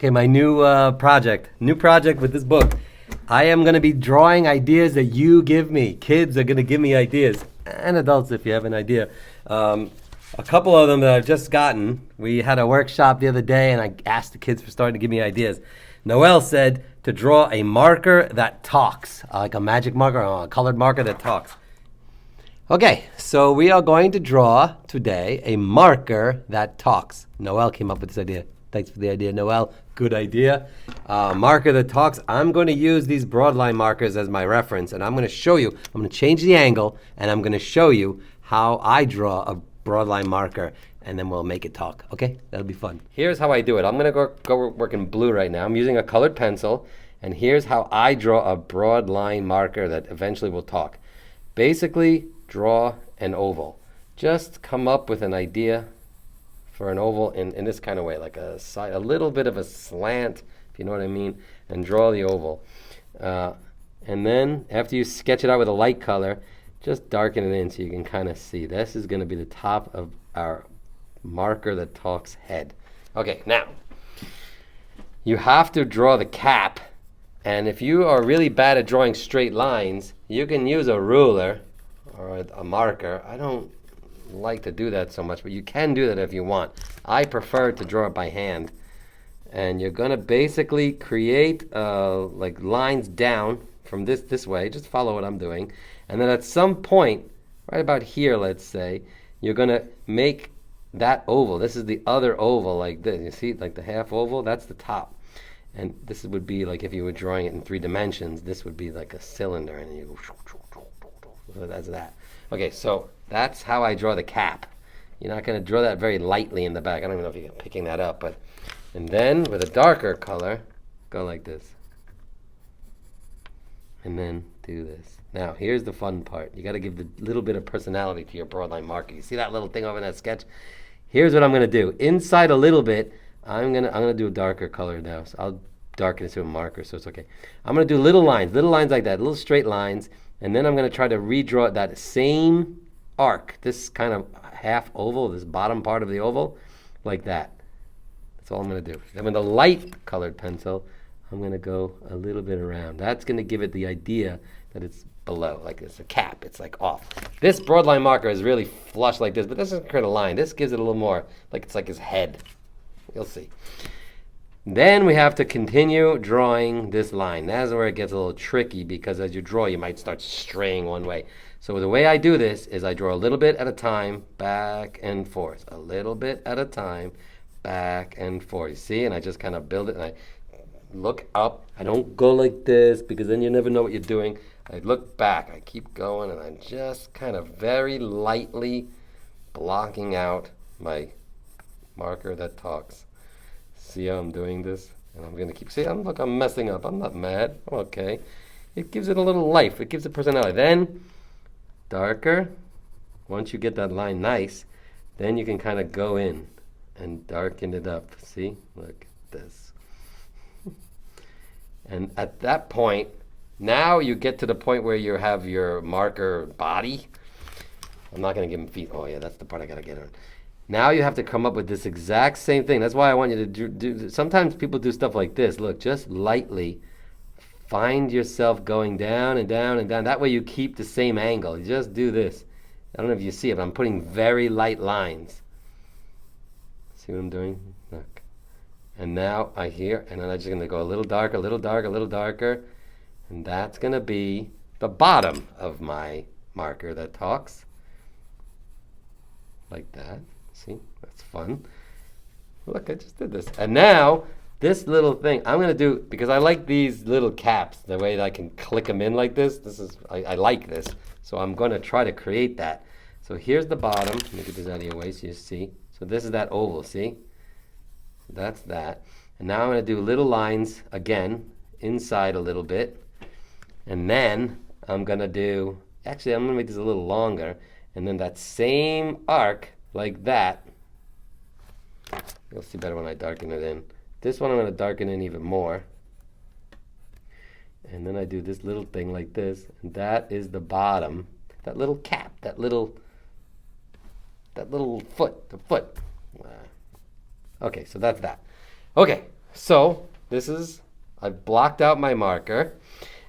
Okay, my new project with this book. I am going to be drawing ideas that you give me. Kids are going to give me ideas, and adults if you have an idea. A couple of them that I've just gotten. We had a workshop the other day, and I asked the kids for starting to give me ideas. Noelle said to draw a marker that talks, like a magic marker, or a colored marker that talks. Okay, so we are going to draw today a marker that talks. Noelle came up with this idea. Thanks for the idea, Noelle. Good idea. Marker that talks. I'm going to use these broadline markers as my reference, and I'm going to show you. I'm going to change the angle, and I'm going to show you how I draw a broadline marker, and then we'll make it talk. Okay? That'll be fun. Here's how I do it. I'm going to go work in blue right now. I'm using a colored pencil, and here's how I draw a broadline marker that eventually will talk. Basically, draw an oval. Just come up with an idea for an oval in this kind of way, like a little bit of a slant, if you know what I mean, and draw the oval. And then after you sketch it out with a light color, just darken it in so you can kind of see. This is going to be the top of our marker that talks head. Okay, now, you have to draw the cap, and if you are really bad at drawing straight lines, you can use a ruler or a marker. I don't like to do that so much, but you can do that if you want. I prefer to draw it by hand. And you're going to basically create like lines down from this way. Just follow what I'm doing. And then at some point, right about here, let's say, you're going to make that oval. This is the other oval like this. You see, like the half oval? That's the top. And this would be like if you were drawing it in 3 dimensions, this would be like a cylinder. And you go, so that's that. Okay, so that's how I draw the cap. You're not going to draw that very lightly in the back. I don't even know if you're picking that up, but and then with a darker color, go like this. And then do this. Now, here's the fun part. You got to give the little bit of personality to your broadline marker. You see that little thing over in that sketch? Here's what I'm going to do. Inside a little bit, I'm going to do a darker color now. So I'll darken it to a marker so it's okay. I'm going to do little lines like that, little straight lines. And then I'm going to try to redraw that same arc, this kind of half oval, this bottom part of the oval, like that. That's all I'm going to do. Then with a light colored pencil, I'm going to go a little bit around. That's going to give it the idea that it's below, like it's a cap. It's like off. This broadline marker is really flush like this, but this doesn't create a line. This gives it a little more, like it's like his head. You'll see. Then we have to continue drawing this line. That's where it gets a little tricky because as you draw, you might start straying one way. So the way I do this is I draw a little bit at a time, back and forth. A little bit at a time, back and forth. You see? And I just kind of build it and I look up. I don't go like this because then you never know what you're doing. I look back. I keep going and I'm just kind of very lightly blocking out my marker that talks. See how I'm doing this? And I'm going to keep, see, look, I'm messing up. I'm not mad. I'm okay. It gives it a little life. It gives it personality. Then, darker. Once you get that line nice, then you can kind of go in and darken it up. See? Look at this. And at that point, now you get to the point where you have your marker body. I'm not going to give him feet. Oh, yeah, that's the part I got to get on. Now you have to come up with this exact same thing. That's why I want you to do sometimes people do stuff like this. Look, just lightly find yourself going down and down and down. That way you keep the same angle. You just do this. I don't know if you see it, but I'm putting very light lines. See what I'm doing? Look. And now I hear, and then I'm just going to go a little darker, a little darker, a little darker. And that's going to be the bottom of my marker that talks. Like that. See, that's fun. Look, I just did this. And now, this little thing, I'm going to do, because I like these little caps, the way that I can click them in like this. I like this. So I'm going to try to create that. So here's the bottom. Let me get this out of your way so you see. So this is that oval, see? That's that. And now I'm going to do little lines, again, inside a little bit. And then I'm going to do, actually I'm going to make this a little longer. And then that same arc, like that. You'll see better when I darken it in. This one I'm going to darken in even more. And then I do this little thing like this. And that is the bottom. That little cap, that little foot, the foot. Okay, so that's that. Okay, So I've blocked out my marker,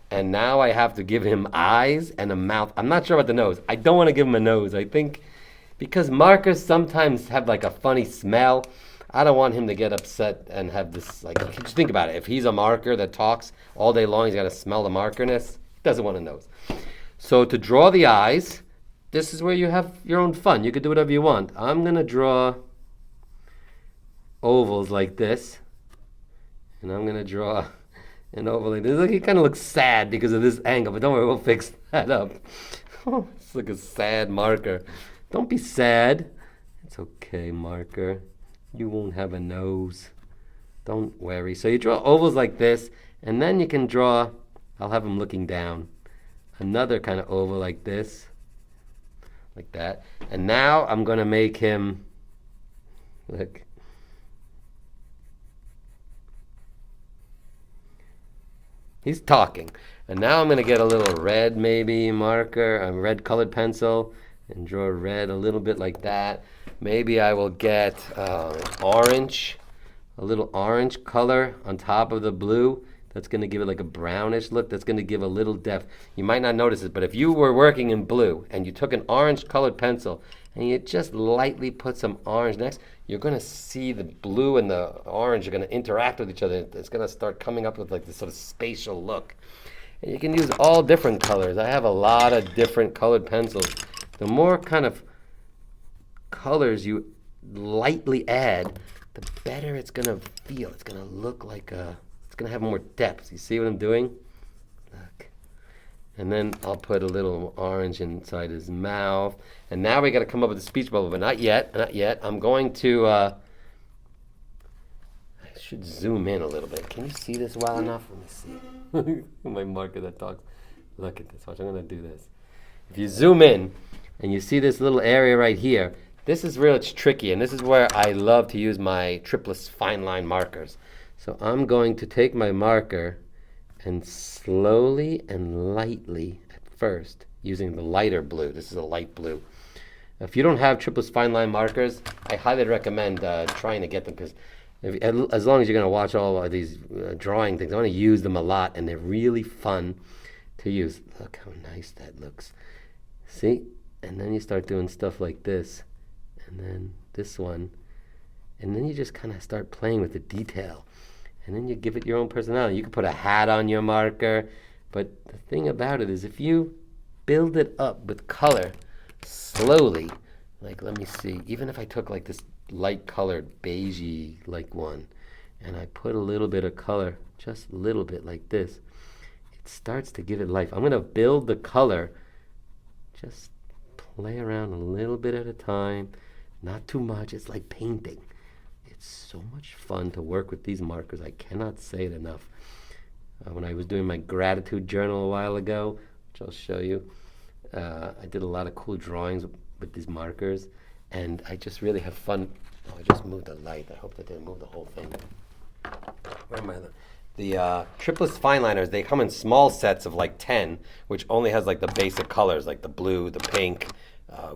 and now I have to give him eyes and a mouth. I'm not sure about the nose. I don't want to give him a nose. I think because markers sometimes have like a funny smell. I don't want him to get upset and have this, like, just think about it. If he's a marker that talks all day long, he's got to smell the markerness. He doesn't want a nose. So to draw the eyes, this is where you have your own fun. You could do whatever you want. I'm going to draw ovals like this. And I'm going to draw an oval like this. Look, he kind of looks sad because of this angle, but don't worry, we'll fix that up. It's like a sad marker. Don't be sad. It's okay, marker. You won't have a nose. Don't worry. So you draw ovals like this, and then you can draw, I'll have him looking down, another kind of oval like this, like that. And now I'm going to make him, look, he's talking. And now I'm going to get a little red maybe marker, a red colored pencil, and draw red a little bit like that. Maybe I will get orange, a little orange color on top of the blue. That's going to give it like a brownish look. That's going to give a little depth. You might not notice it, but if you were working in blue and you took an orange colored pencil and you just lightly put some orange next, you're going to see the blue and the orange are going to interact with each other. It's going to start coming up with like this sort of spatial look. And you can use all different colors. I have a lot of different colored pencils. The more kind of colors you lightly add, the better it's going to feel. It's going to look like it's going to have more depth. You see what I'm doing? Look. And then I'll put a little orange inside his mouth. And now we got to come up with a speech bubble, but not yet, not yet. I'm going to, I should zoom in a little bit. Can you see this well enough? Let me see. My marker that talks. Look at this. Watch, I'm going to do this. If you zoom in, and you see this little area right here, this is where it's tricky, and this is where I love to use my Triplus fine line markers. So I'm going to take my marker and slowly and lightly at first, using the lighter blue. This is a light blue. If you don't have Triplus fine line markers, I highly recommend trying to get them, because as long as you're going to watch all of these drawing things, I want to use them a lot, and they're really fun to use. Look how nice that looks. See? And then you start doing stuff like this, and then this one, and then you just kind of start playing with the detail, and then you give it your own personality. You can put a hat on your marker, but the thing about it is if you build it up with color slowly, like let me see, even if I took like this light colored beigey like one, and I put a little bit of color, just a little bit like this, it starts to give it life. I'm going to build the color, just play around a little bit at a time, not too much. It's like painting. It's so much fun to work with these markers. I cannot say it enough. When I was doing my gratitude journal a while ago, which I'll show you, I did a lot of cool drawings with these markers, and I just really have fun. Oh, I just moved the light. I hope that didn't move the whole thing. Where am I? The Triplus fine liners, they come in small sets of like 10, which only has like the basic colors, like the blue, the pink,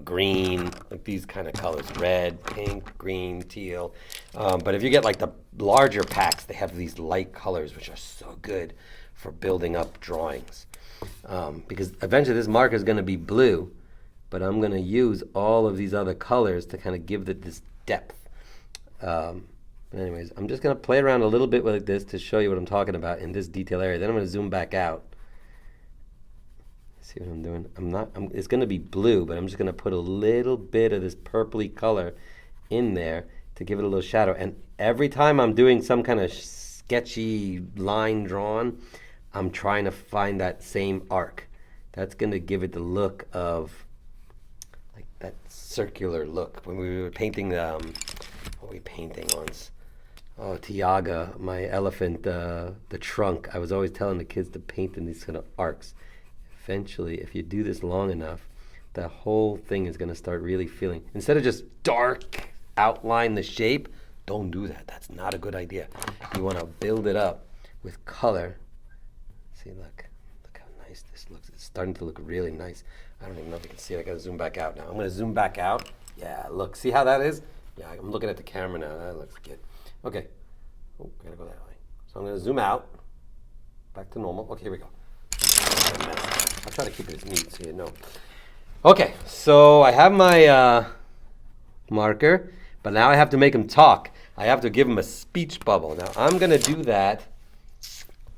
green, like these kind of colors, red, pink, green, teal. But if you get like the larger packs, they have these light colors, which are so good for building up drawings. Because eventually this marker is going to be blue, but I'm going to use all of these other colors to kind of give it this depth. Anyways, I'm just going to play around a little bit with this to show you what I'm talking about in this detail area. Then I'm going to zoom back out. See what I'm doing? It's going to be blue, but I'm just going to put a little bit of this purpley color in there to give it a little shadow. And every time I'm doing some kind of sketchy line drawn, I'm trying to find that same arc. That's going to give it the look of like that circular look. When we were painting what were we painting once? Oh, Tiaga, my elephant, the trunk. I was always telling the kids to paint in these kind of arcs. Eventually, if you do this long enough, the whole thing is going to start really feeling. Instead of just dark outline the shape, don't do that. That's not a good idea. You want to build it up with color. See, look how nice this looks. It's starting to look really nice. I don't even know if you can see it. I got to zoom back out now. I'm going to zoom back out. Yeah, look, see how that is? Yeah, I'm looking at the camera now. That looks good. Okay, Oh, gotta go that way. So I'm gonna zoom out, back to normal. Okay, here we go. I'll try to keep it as neat so you know. Okay, so I have my marker, but now I have to make him talk. I have to give him a speech bubble. Now I'm gonna do that.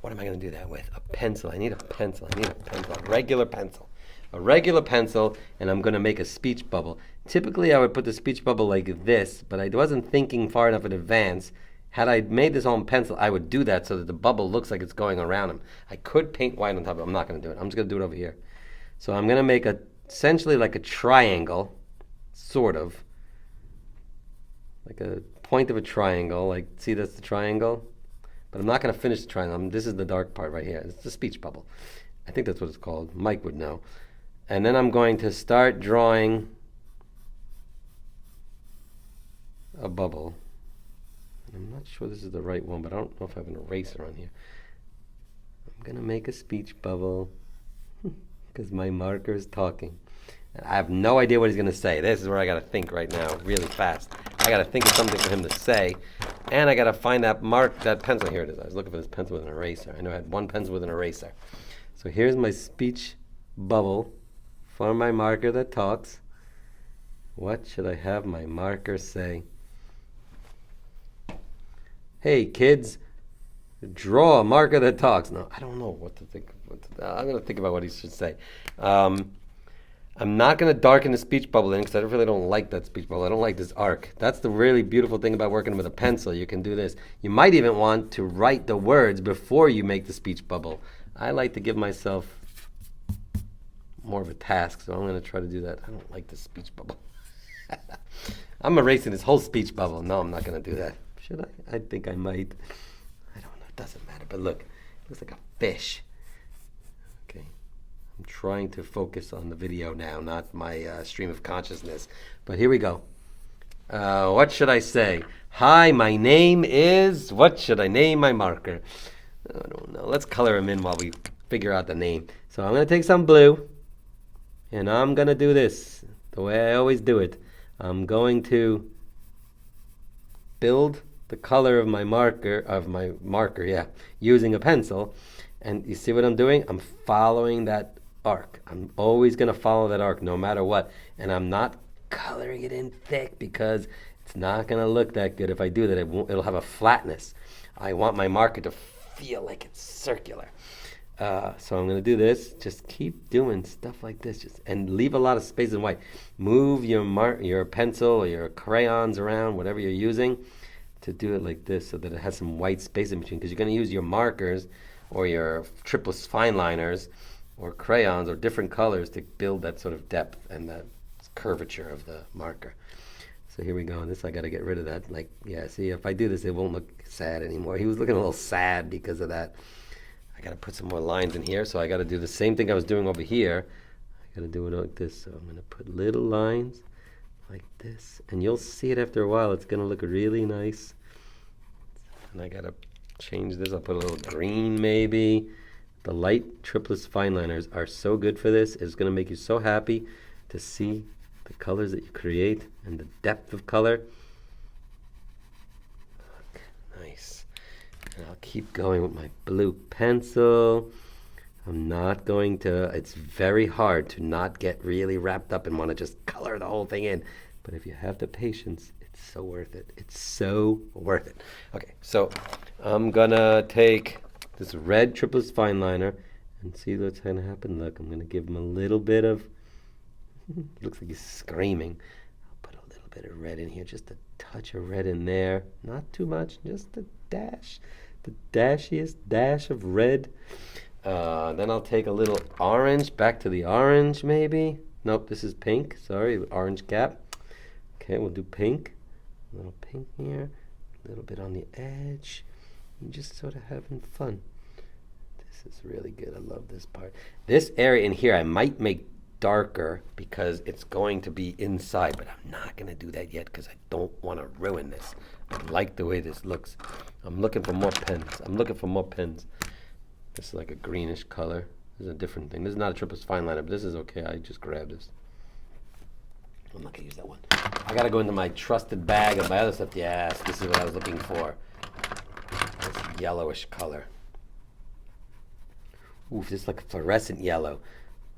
What am I gonna do that with? A pencil. I need a pencil. A regular pencil. A regular pencil, and I'm gonna make a speech bubble. Typically I would put the speech bubble like this, but I wasn't thinking far enough in advance. Had I made this on pencil, I would do that so that the bubble looks like it's going around him. I could paint white on top of it. I'm not gonna do it. I'm just gonna do it over here. So I'm gonna make essentially like a triangle, sort of. Like a point of a triangle, like, see that's the triangle? But I'm not going to finish the triangle. This is the dark part right here. It's the speech bubble. I think that's what it's called. Mike would know. And then I'm going to start drawing a bubble. I'm not sure this is the right one, but I don't know if I have an eraser on here. I'm going to make a speech bubble because my marker is talking. I have no idea what he's going to say. This is where I got to think right now, really fast. I got to think of something for him to say, and I got to find that pencil. Here it is. I was looking for this pencil with an eraser. I know I had one pencil with an eraser. So here's my speech bubble for my marker that talks. What should I have my marker say? Hey, kids, draw a marker that talks. No, I don't know what to think. I'm going to think about what he should say. I'm not going to darken the speech bubble in because I really don't like that speech bubble. I don't like this arc. That's the really beautiful thing about working with a pencil. You can do this. You might even want to write the words before you make the speech bubble. I like to give myself more of a task, so I'm going to try to do that. I don't like this speech bubble. I'm erasing this whole speech bubble. No, I'm not going to do that. Should I? I think I might. I don't know. It doesn't matter. But look, it looks like a fish. Okay. I'm trying to focus on the video now, not my stream of consciousness. But here we go. What should I say? Hi, my name is... What should I name my marker? I don't know. Let's color him in while we figure out the name. So I'm going to take some blue, and I'm going to do this the way I always do it. I'm going to build the color of my marker, using a pencil. And you see what I'm doing? I'm following that arc. I'm always going to follow that arc no matter what. And I'm not coloring it in thick because it's not going to look that good if I do that. It'll have a flatness. I want my marker to feel like it's circular. So I'm going to do this. Just keep doing stuff like this, and leave a lot of space in white. Move your pencil or your crayons around, whatever you're using, to do it like this so that it has some white space in between, because you're going to use your markers or your triplets fine liners or crayons or different colors to build that sort of depth and that curvature of the marker. So here we go. This, I got to get rid of that. See, if I do this, it won't look sad anymore. He was looking a little sad because of that. I got to put some more lines in here, so I got to do the same thing I was doing over here. I got to do it like this. So I'm going to put little lines like this, and you'll see it after a while. It's going to look really nice. And I got to change this. I'll put a little green maybe. The light triplets fine liners are so good for this. It's going to make you so happy to see the colors that you create and the depth of color. Look, nice. And I'll keep going with my blue pencil. I'm not going to, it's very hard to not get really wrapped up and want to just color the whole thing in. But if you have the patience, it's so worth it. It's so worth it. Okay, so I'm going to take this red triplets fine liner and see what's going to happen. Look, I'm going to give him a little bit of, looks like he's screaming. I'll put a little bit of red in here, just a touch of red in there. Not too much, just a dash, the dashiest dash of red. Then I'll take a little orange, back to the orange maybe. Nope, this is pink, sorry, orange cap. Okay, we'll do pink. A little pink here, a little bit on the edge. And just sort of having fun. This is really good. I love this part. This area in here I might make darker because it's going to be inside, but I'm not going to do that yet because I don't want to ruin this. I like the way this looks. I'm looking for more pens. This is like a greenish color. This is a different thing. This is not a triplets fine liner, but this is okay. I just grabbed this. I'm not going to use that one. I got to go into my trusted bag of my other stuff. Yes, this is what I was looking for. yellowish color. Ooh, this is like a fluorescent yellow.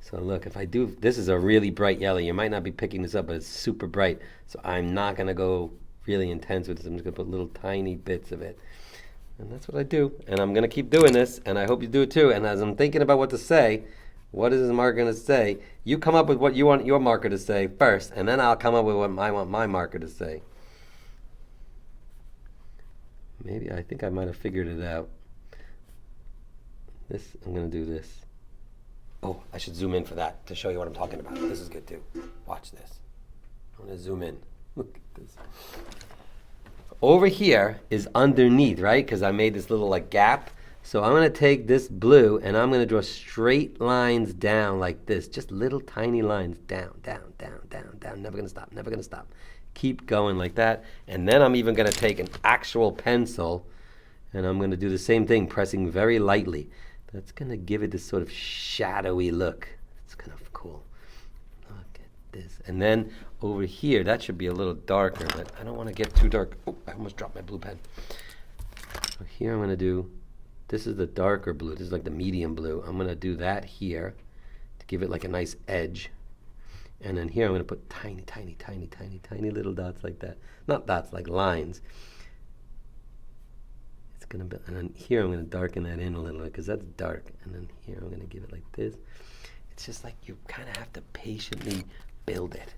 So look, if I do, this is a really bright yellow. You might not be picking this up, but it's super bright. So I'm not gonna go really intense with this. I'm just gonna put little tiny bits of it. And that's what I do. And I'm gonna keep doing this, and I hope you do it too. And as I'm thinking about what to say, what is this marker gonna say? You come up with what you want your marker to say first, and then I'll come up with what I want my marker to say. Maybe, I think I might have figured it out. I'm gonna do this. Oh, I should zoom in for that to show you what I'm talking about. This is good too. Watch this. I'm gonna zoom in. Look at this. Over here is underneath, right? Because I made this little like gap. So I'm gonna take this blue and I'm gonna draw straight lines down like this. Just little tiny lines down, down, down, down, down. Never gonna stop, never gonna stop. Keep going like that. And then I'm even gonna take an actual pencil and I'm gonna do the same thing, pressing very lightly. That's gonna give it this sort of shadowy look. It's kind of cool. Look at this. And then over here, that should be a little darker, but I don't want to get too dark. Oh, I almost dropped my blue pen. So here I'm gonna do, this is the darker blue. This is like the medium blue. I'm gonna do that here to give it like a nice edge. And then here I'm gonna put tiny, tiny, tiny, tiny, tiny little dots like that. Not dots, like lines. And then here I'm going to darken that in a little bit because that's dark. And then here I'm going to give it like this. It's just like you kind of have to patiently build it.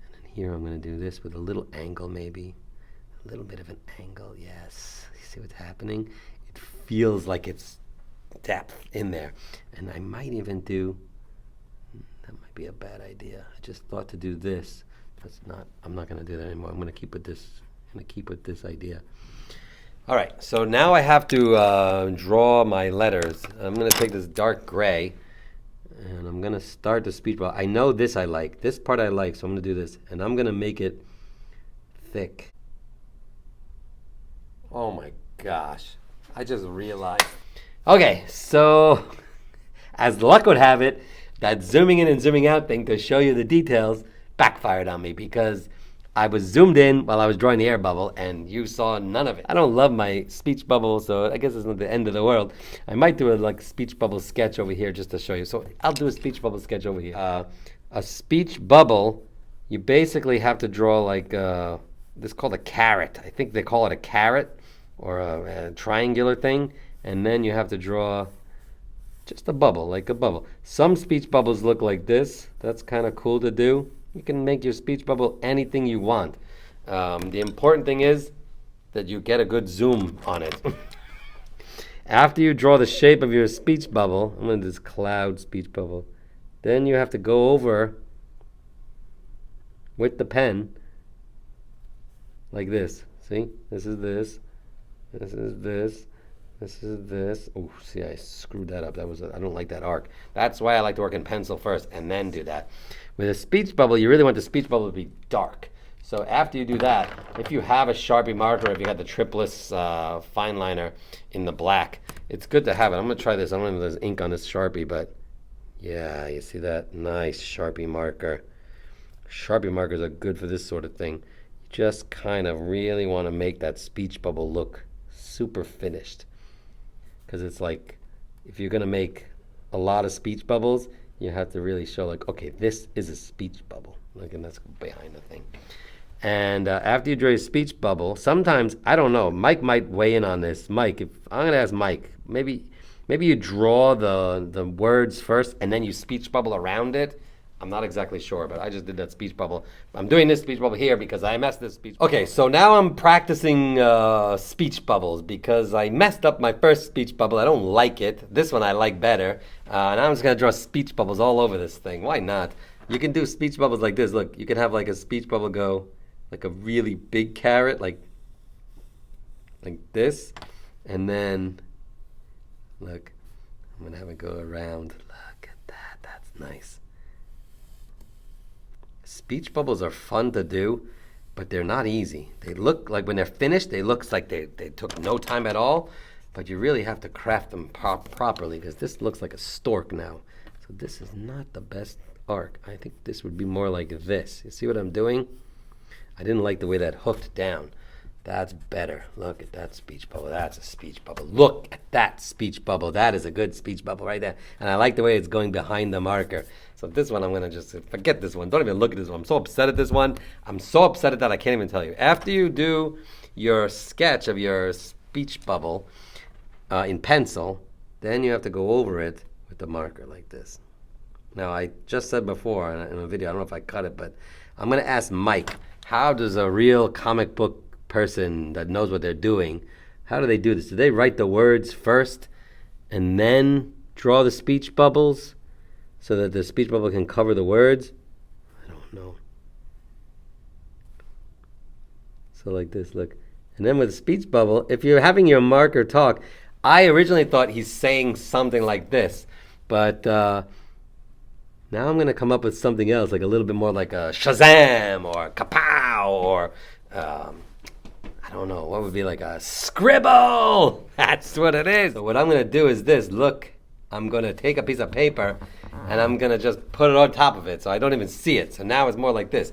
And then here I'm going to do this with a little angle maybe. A little bit of an angle, yes. You see what's happening? It feels like it's depth in there. And I might even do, that might be a bad idea. I just thought to do this. I'm not going to do that anymore. I'm going to keep with this idea. All right, so now I have to draw my letters. I'm going to take this dark gray, and I'm going to start the speech bubble. I know this I like. This part I like, so I'm going to do this. And I'm going to make it thick. Oh, my gosh. I just realized. Okay, so as luck would have it, that zooming in and zooming out thing to show you the details backfired on me because I was zoomed in while I was drawing the air bubble, and you saw none of it. I don't love my speech bubble, so I guess it's not the end of the world. I might do a speech bubble sketch over here just to show you. So I'll do a speech bubble sketch over here. A speech bubble, you basically have to draw like this is called a carrot. I think they call it a carrot or a triangular thing, and then you have to draw just a bubble, like a bubble. Some speech bubbles look like this. That's kind of cool to do. You can make your speech bubble anything you want. The important thing is that you get a good zoom on it. After you draw the shape of your speech bubble, I'm going to do this cloud speech bubble, then you have to go over with the pen like this. See? This is this. This is this. This is this. Oh, see, I screwed that up. I don't like that arc. That's why I like to work in pencil first and then do that. With a speech bubble, you really want the speech bubble to be dark. So after you do that, if you have a Sharpie marker, if you got the tripless fine liner in the black, it's good to have it. I'm going to try this. I don't know if there's ink on this Sharpie, but yeah, you see that? Nice Sharpie marker. Sharpie markers are good for this sort of thing. You just kind of really want to make that speech bubble look super finished. Because it's like, if you're going to make a lot of speech bubbles, you have to really show like, okay, this is a speech bubble. Like, and that's behind the thing. And after you draw your speech bubble, sometimes, I don't know, Mike might weigh in on this. Mike, I'm going to ask Mike, maybe you draw the words first and then you speech bubble around it. I'm not exactly sure, but I just did that speech bubble. I'm doing this speech bubble here because I messed this speech bubble. Okay, so now I'm practicing speech bubbles because I messed up my first speech bubble. I don't like it. This one I like better. And I'm just going to draw speech bubbles all over this thing. Why not? You can do speech bubbles like this. Look, you can have like a speech bubble go like a really big carrot, like this. And then, look, I'm going to have it go around. Look at that. That's nice. Speech bubbles are fun to do, but they're not easy. They look like when they're finished, they look like they took no time at all, but you really have to craft them properly because this looks like a stork now. So this is not the best arc. I think this would be more like this. You see what I'm doing? I didn't like the way that hooked down. That's better. Look at that speech bubble. That's a speech bubble. Look at that speech bubble. That is a good speech bubble right there. And I like the way it's going behind the marker. So this one, I'm going to just forget this one. Don't even look at this one. I'm so upset at this one. I'm so upset at that I can't even tell you. After you do your sketch of your speech bubble in pencil, then you have to go over it with the marker like this. Now, I just said before in a video, I don't know if I cut it, but I'm going to ask Mike, how does a real comic book person that knows what they're doing, how do they do this? Do they write the words first and then draw the speech bubbles so that the speech bubble can cover the words? I don't know. So like this, look. And then with the speech bubble, if you're having your marker talk, I originally thought he's saying something like this, but now I'm going to come up with something else, like a little bit more like a Shazam or Kapow or I don't know, what would be like a scribble? That's what it is. So what I'm going to do is this. Look, I'm going to take a piece of paper and I'm going to just put it on top of it so I don't even see it. So now it's more like this.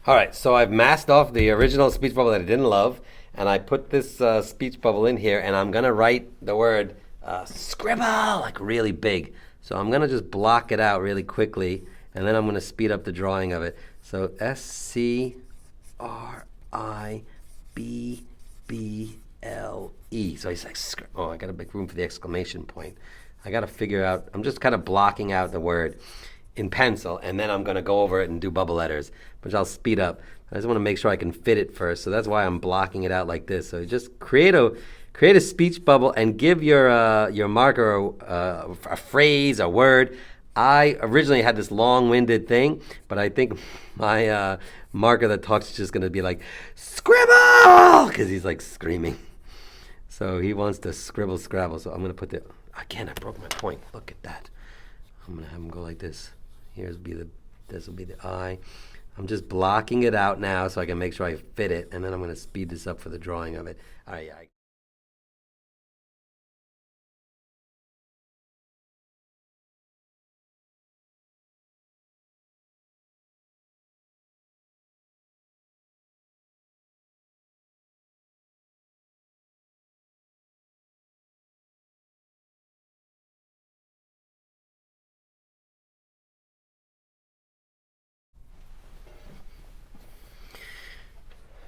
All right, so I've masked off the original speech bubble that I didn't love, and I put this speech bubble in here, and I'm going to write the word scribble, like really big. So I'm going to just block it out really quickly, and then I'm going to speed up the drawing of it. So S-C-R-I-B-B-L-E. So he's like, oh, I got to make room for the exclamation point. I got to figure out, I'm just kind of blocking out the word in pencil, and then I'm going to go over it and do bubble letters, which I'll speed up. I just want to make sure I can fit it first, so that's why I'm blocking it out like this. So just create a speech bubble and give your marker a phrase, a word. I originally had this long-winded thing, but I think my marker that talks is just going to be like, scribble, because he's like screaming. So he wants to scribble, scrabble. So I'm going to put again, I broke my point. Look at that. I'm going to have him go like this. This will be the I. I'm just blocking it out now so I can make sure I fit it, and then I'm going to speed this up for the drawing of it. All right, yeah.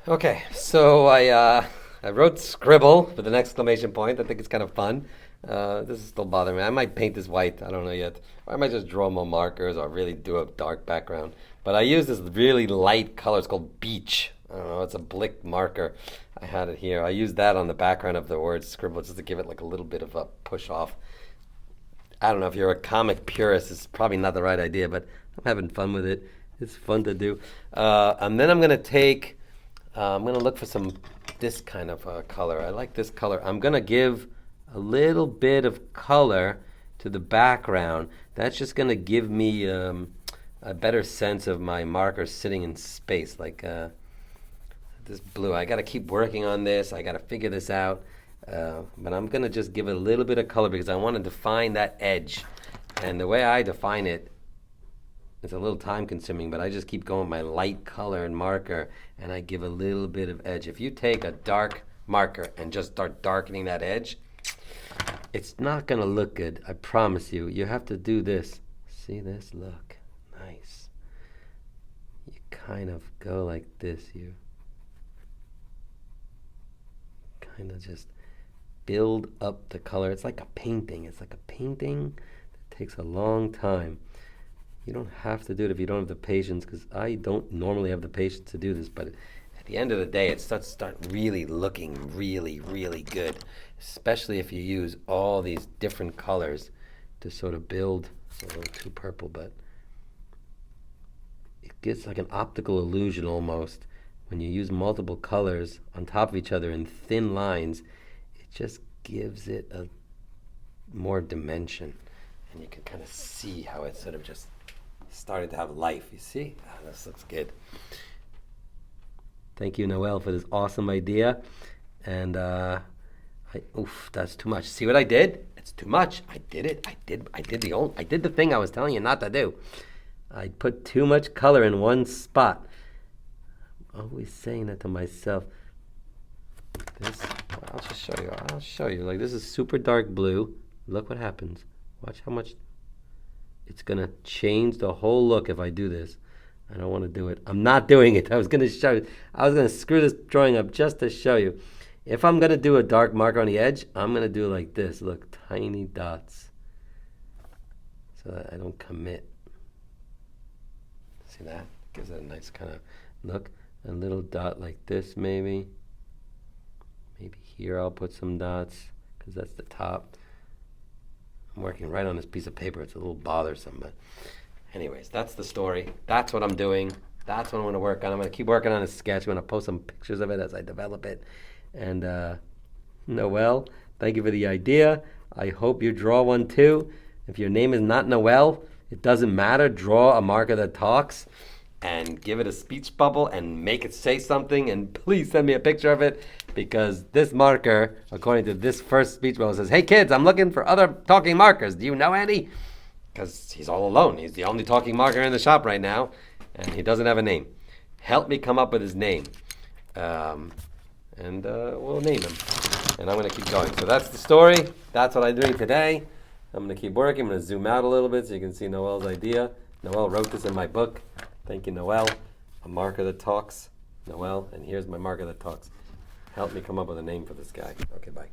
Okay, so I wrote scribble with an exclamation point. I think it's kind of fun. This is still bothering me. I might paint this white. I don't know yet. Or I might just draw more markers or really do a dark background. But I use this really light color. It's called beach. I don't know. It's a Blick marker. I had it here. I used that on the background of the word scribble just to give it like a little bit of a push off. I don't know if you're a comic purist. It's probably not the right idea, but I'm having fun with it. It's fun to do. And then I'm going to look for this kind of color. I like this color. I'm going to give a little bit of color to the background. That's just going to give me a better sense of my marker sitting in space, like this blue. I got to keep working on this. I got to figure this out. But I'm going to just give it a little bit of color because I want to define that edge. And the way I define it, it's a little time consuming, but I just keep going with my light color and marker, and I give a little bit of edge. If you take a dark marker and just start darkening that edge, it's not going to look good. I promise you. You have to do this. See this? Look. Nice. You kind of go like this. You kind of just build up the color. It's like a painting. It's like a painting that takes a long time. You don't have to do it if you don't have the patience, because I don't normally have the patience to do this, but at the end of the day, it starts really looking really, really good, especially if you use all these different colors to sort of build. It's a little too purple, but it gets like an optical illusion almost. When you use multiple colors on top of each other in thin lines, it just gives it a more dimension, and you can kind of see how it's sort of just starting to have life. You see? This looks good. Thank you, Noelle, for this awesome idea. And that's too much. See what I did? It's too much. I did it. I did the thing I was telling you not to do. I put too much color in one spot. always saying that to myself. This, I'll just show you. I'll show you. Like, this is super dark blue. Look what happens. Watch how much. It's going to change the whole look if I do this. I don't want to do it. I'm not doing it. I was going to show you. I was going to screw this drawing up just to show you. If I'm going to do a dark marker on the edge, I'm going to do like this. Look, tiny dots. So that I don't commit. See that? Gives it a nice kind of look. A little dot like this maybe. Maybe here I'll put some dots because that's the top. I'm working right on this piece of paper. It's a little bothersome, but anyways, that's the story. That's what I'm doing. That's what I'm going to work on. I'm going to keep working on a sketch. I'm going to post some pictures of it as I develop it. And Noelle, thank you for the idea. I hope you draw one too. If your name is not Noelle, it doesn't matter. Draw a marker that talks and give it a speech bubble and make it say something. And please send me a picture of it, because this marker, according to this first speech bubble, says, "Hey kids, I'm looking for other talking markers. Do you know any?" Because he's all alone. He's the only talking marker in the shop right now, and he doesn't have a name. Help me come up with his name. And we'll name him. And I'm going to keep going. So that's the story. That's what I'm doing today. I'm going to keep working. I'm going to zoom out a little bit so you can see Noelle's idea. Noelle wrote this in my book. Thank you, Noelle. A marker that talks. Noelle, and here's my marker that talks. Help me come up with a name for this guy. Okay, bye.